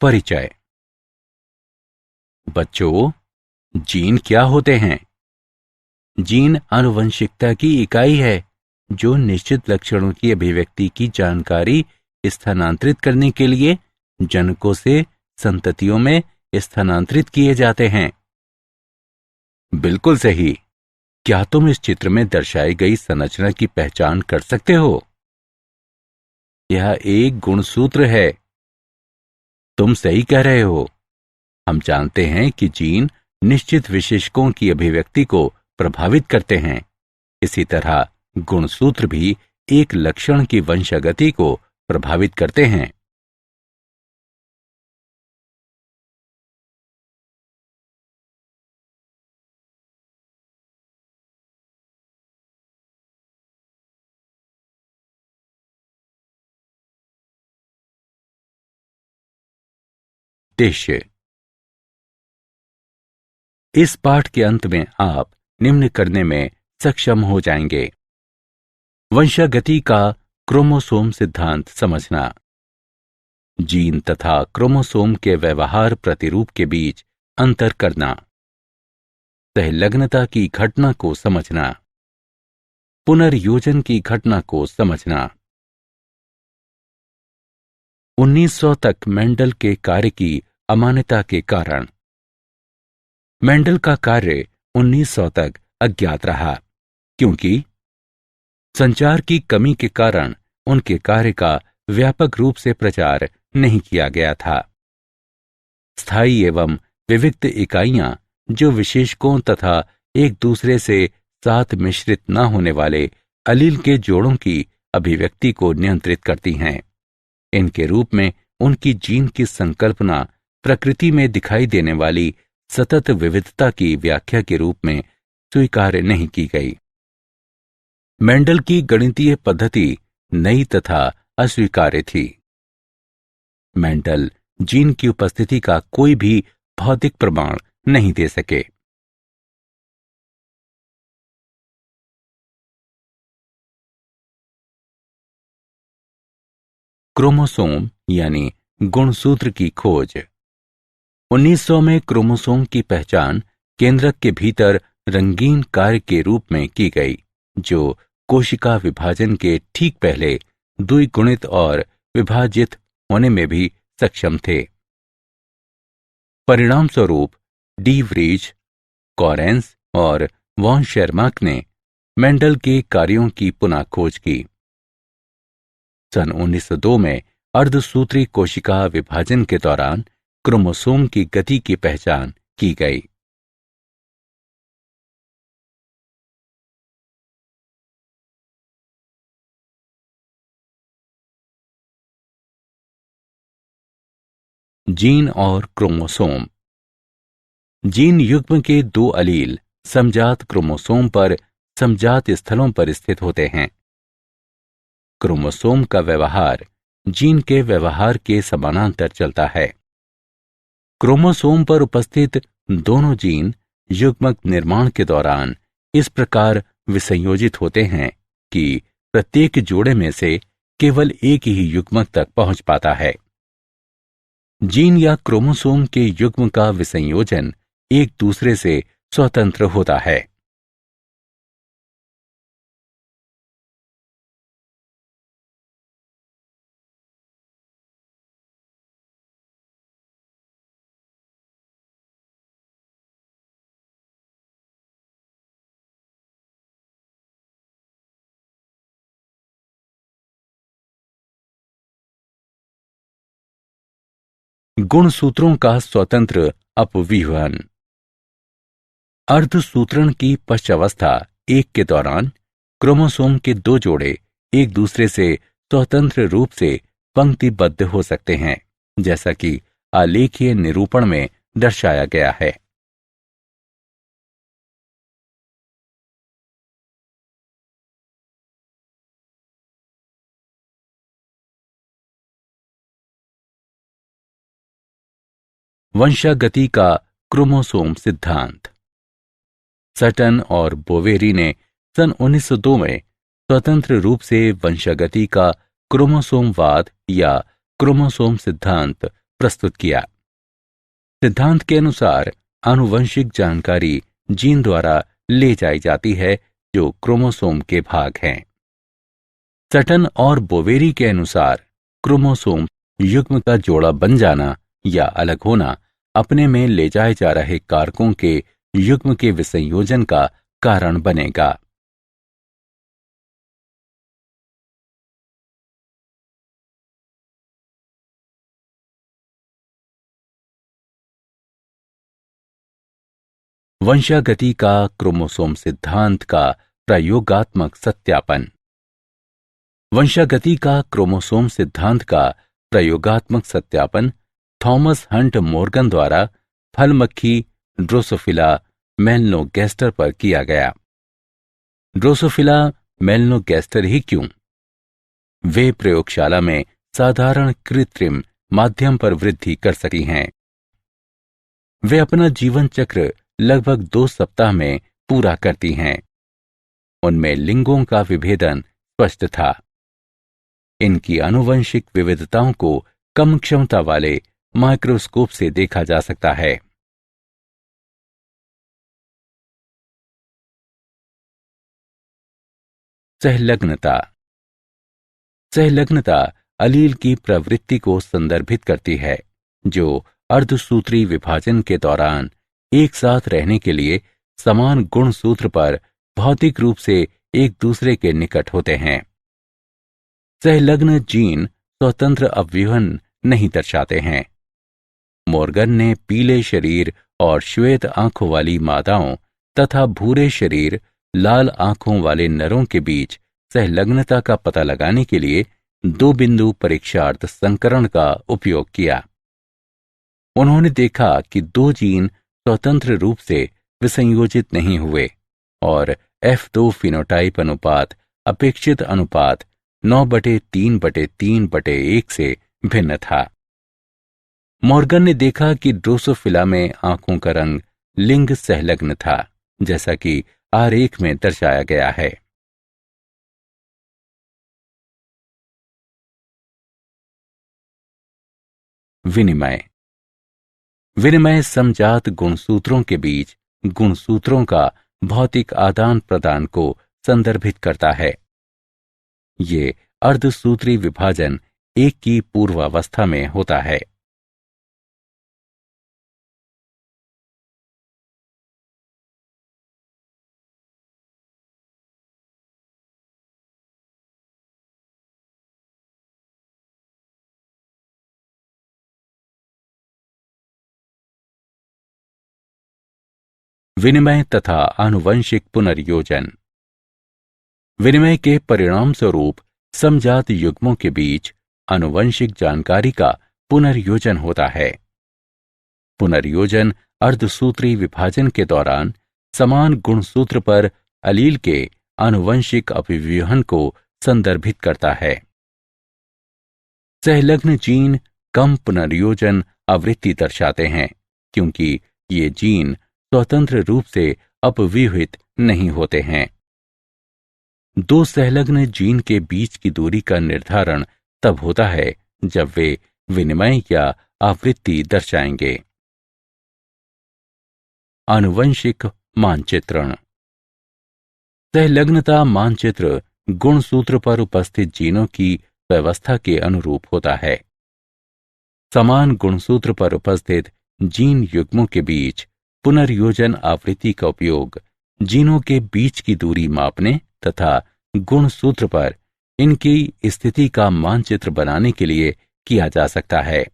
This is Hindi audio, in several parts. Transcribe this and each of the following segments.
परिचय। बच्चों, जीन क्या होते हैं? जीन आनुवंशिकता की इकाई है जो निश्चित लक्षणों की अभिव्यक्ति की जानकारी स्थानांतरित करने के लिए जनकों से संततियों में स्थानांतरित किए जाते हैं। बिल्कुल सही। क्या तुम इस चित्र में दर्शाई गई संरचना की पहचान कर सकते हो? यह एक गुणसूत्र है। तुम सही कह रहे हो। हम जानते हैं कि जीन निश्चित विशेषकों की अभिव्यक्ति को प्रभावित करते हैं। इसी तरह गुणसूत्र भी एक लक्षण की वंशागति को प्रभावित करते हैं। उद्देश्य। इस पाठ के अंत में आप निम्न करने में सक्षम हो जाएंगे। वंशागति का क्रोमोसोम सिद्धांत समझना, जीन तथा क्रोमोसोम के व्यवहार प्रतिरूप के बीच अंतर करना, सहलग्नता की घटना को समझना, पुनर्योजन की घटना को समझना। 1900 तक मेंडल के कार्य की अमान्यता के कारण। मेंडल का कार्य 1900 तक अज्ञात रहा क्योंकि संचार की कमी के कारण उनके कार्य का व्यापक रूप से प्रचार नहीं किया गया था। स्थायी एवं विविक्त इकाइयां जो विशेषकों तथा एक दूसरे से साथ मिश्रित न होने वाले अलील के जोड़ों की अभिव्यक्ति को नियंत्रित करती हैं। इनके रूप में उनकी जीन की संकल्पना प्रकृति में दिखाई देने वाली सतत विविधता की व्याख्या के रूप में स्वीकार नहीं की गई। मेंडल की गणितीय पद्धति नई तथा अस्वीकार्य थी। मेंडल जीन की उपस्थिति का कोई भी भौतिक प्रमाण नहीं दे सके। क्रोमोसोम यानी गुणसूत्र की खोज। 1900 में क्रोमोसोम की पहचान केंद्रक के भीतर रंगीन कार्य के रूप में की गई जो कोशिका विभाजन के ठीक पहले द्विगुणित और विभाजित होने में भी सक्षम थे। परिणाम स्वरूप डी व्रीज, कॉरेंस और वॉन शेरमाक ने मेंडल के कार्यों की पुनः खोज की। सन 1902 में अर्धसूत्री कोशिका विभाजन के दौरान क्रोमोसोम की गति की पहचान की गई। जीन और क्रोमोसोम। जीन युग्म के दो अलील समजात क्रोमोसोम पर समजात स्थलों पर स्थित होते हैं। क्रोमोसोम का व्यवहार जीन के व्यवहार के समानांतर चलता है। क्रोमोसोम पर उपस्थित दोनों जीन युग्मक निर्माण के दौरान इस प्रकार विसंयोजित होते हैं कि प्रत्येक जोड़े में से केवल एक ही युग्मक तक पहुंच पाता है। जीन या क्रोमोसोम के युग्म का विसंयोजन एक दूसरे से स्वतंत्र होता है। गुणसूत्रों का स्वतंत्र अपव्यूहन। अर्धसूत्रण की पश्चावस्था 1 के दौरान क्रोमोसोम के दो जोड़े एक दूसरे से स्वतंत्र रूप से पंक्तिबद्ध हो सकते हैं, जैसा कि आलेखीय निरूपण में दर्शाया गया है। वंशागति का क्रोमोसोम सिद्धांत। सटन और बोवेरी ने सन 1902 में स्वतंत्र रूप से वंशागति का क्रोमोसोमवाद या क्रोमोसोम सिद्धांत प्रस्तुत किया। सिद्धांत के अनुसार आनुवंशिक जानकारी जीन द्वारा ले जाई जाती है जो क्रोमोसोम के भाग हैं। सटन और बोवेरी के अनुसार क्रोमोसोम युग्म का जोड़ा बन जाना या अलग होना अपने में ले जाए जा रहे कारकों के युग्म के विसंयोजन का कारण बनेगा। वंशागति का क्रोमोसोम सिद्धांत का प्रयोगात्मक सत्यापन। वंशागति का क्रोमोसोम सिद्धांत का प्रयोगात्मक सत्यापन थॉमस हंट मॉर्गन द्वारा फल मक्खी ड्रोसोफिला मेलनोगैस्टर पर किया गया। ड्रोसोफिला मेलनोगैस्टर ही क्यों? वे प्रयोगशाला में साधारण कृत्रिम माध्यम पर वृद्धि कर सकी हैं। वे अपना जीवन चक्र लगभग 2 सप्ताह में पूरा करती हैं। उनमें लिंगों का विभेदन स्पष्ट था। इनकी आनुवंशिक विविधताओं को कम क्षमता वाले माइक्रोस्कोप से देखा जा सकता है। सहलग्नता। सहलग्नता अलील की प्रवृत्ति को संदर्भित करती है जो अर्धसूत्री विभाजन के दौरान एक साथ रहने के लिए समान गुणसूत्र पर भौतिक रूप से एक दूसरे के निकट होते हैं। सहलग्न जीन स्वतंत्र अवयवन नहीं दर्शाते हैं। मॉर्गन ने पीले शरीर और श्वेत आंखों वाली मादाओं तथा भूरे शरीर लाल आंखों वाले नरों के बीच सहलग्नता का पता लगाने के लिए 2 बिंदु परीक्षार्थ संकरण का उपयोग किया। उन्होंने देखा कि 2 जीन स्वतंत्र रूप से विसंयोजित नहीं हुए और F2 फिनोटाइप अनुपात अपेक्षित अनुपात 9:3:3:1 से भिन्न था। मॉर्गन ने देखा कि ड्रोसोफिला में आंखों का रंग लिंग सहलग्न था, जैसा कि आरेख में दर्शाया गया है। विनिमय। विनिमय समजात गुणसूत्रों के बीच गुणसूत्रों का भौतिक आदान प्रदान को संदर्भित करता है। ये अर्धसूत्री विभाजन एक की पूर्वावस्था में होता है। विनिमय तथा आनुवंशिक पुनर्योजन। विनिमय के परिणाम स्वरूप समजात युग्मों के बीच आनुवंशिक जानकारी का पुनर्योजन होता है। पुनर्योजन अर्धसूत्री विभाजन के दौरान समान गुणसूत्र पर अलील के आनुवंशिक अभिव्यूहन को संदर्भित करता है। सहलग्न जीन कम पुनर्योजन आवृत्ति दर्शाते हैं क्योंकि ये जीन स्वतंत्र रूप से अपव्यूहित नहीं होते हैं। 2 सहलग्न जीन के बीच की दूरी का निर्धारण तब होता है जब वे विनिमय या आवृत्ति दर्शाएंगे। आनुवंशिक मानचित्रण। सहलग्नता मानचित्र गुणसूत्र पर उपस्थित जीनों की व्यवस्था के अनुरूप होता है। समान गुणसूत्र पर उपस्थित जीन युग्मों के बीच पुनर्योजन आवृत्ति का उपयोग जीनों के बीच की दूरी मापने तथा गुणसूत्र पर इनकी स्थिति का मानचित्र बनाने के लिए किया जा सकता है।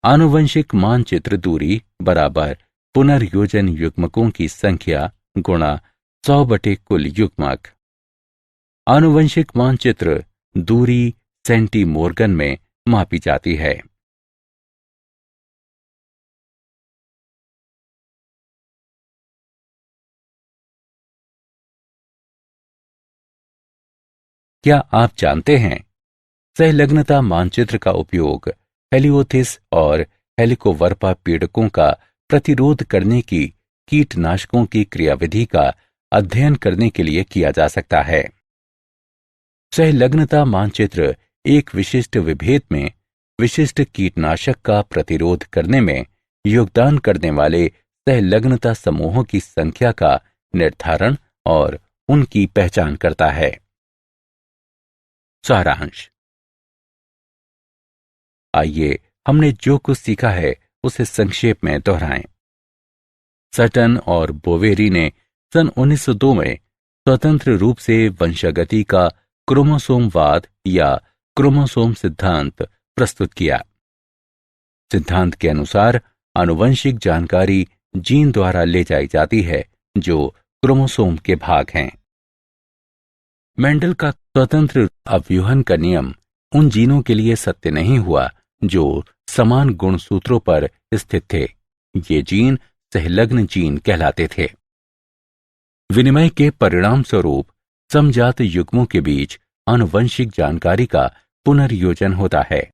आनुवंशिक मानचित्र दूरी बराबर पुनर्योजन युग्मकों की संख्या गुणा 100 बटे कुल युग्मक। आनुवंशिक मानचित्र दूरी सेंटीमोर्गन में मापी जाती है। क्या आप जानते हैं सहलग्नता मानचित्र का उपयोग हेलियोथिस और हेलिकोवर्पा पीड़कों का प्रतिरोध करने की कीटनाशकों की क्रियाविधि का अध्ययन करने के लिए किया जा सकता है। सहलग्नता मानचित्र एक विशिष्ट विभेद में विशिष्ट कीटनाशक का प्रतिरोध करने में योगदान करने वाले सहलग्नता समूहों की संख्या का निर्धारण और उनकी पहचान करता है। सारांश। आइए हमने जो कुछ सीखा है उसे संक्षेप में दोहराएं। सटन और बोवेरी ने सन 1902 में स्वतंत्र रूप से वंशागति का क्रोमोसोमवाद या क्रोमोसोम सिद्धांत प्रस्तुत किया। सिद्धांत के अनुसार आनुवंशिक जानकारी जीन द्वारा ले जाई जाती है जो क्रोमोसोम के भाग हैं। मेंडल का स्वतंत्र अवयूहन का नियम उन जीनों के लिए सत्य नहीं हुआ जो समान गुणसूत्रों पर स्थित थे। ये जीन सहलग्न जीन कहलाते थे। विनिमय के परिणाम स्वरूप समजात युग्मों के बीच आनुवंशिक जानकारी का पुनर्योजन होता है।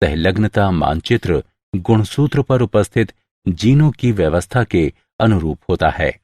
सहलग्नता मानचित्र गुणसूत्र पर उपस्थित जीनों की व्यवस्था के अनुरूप होता है।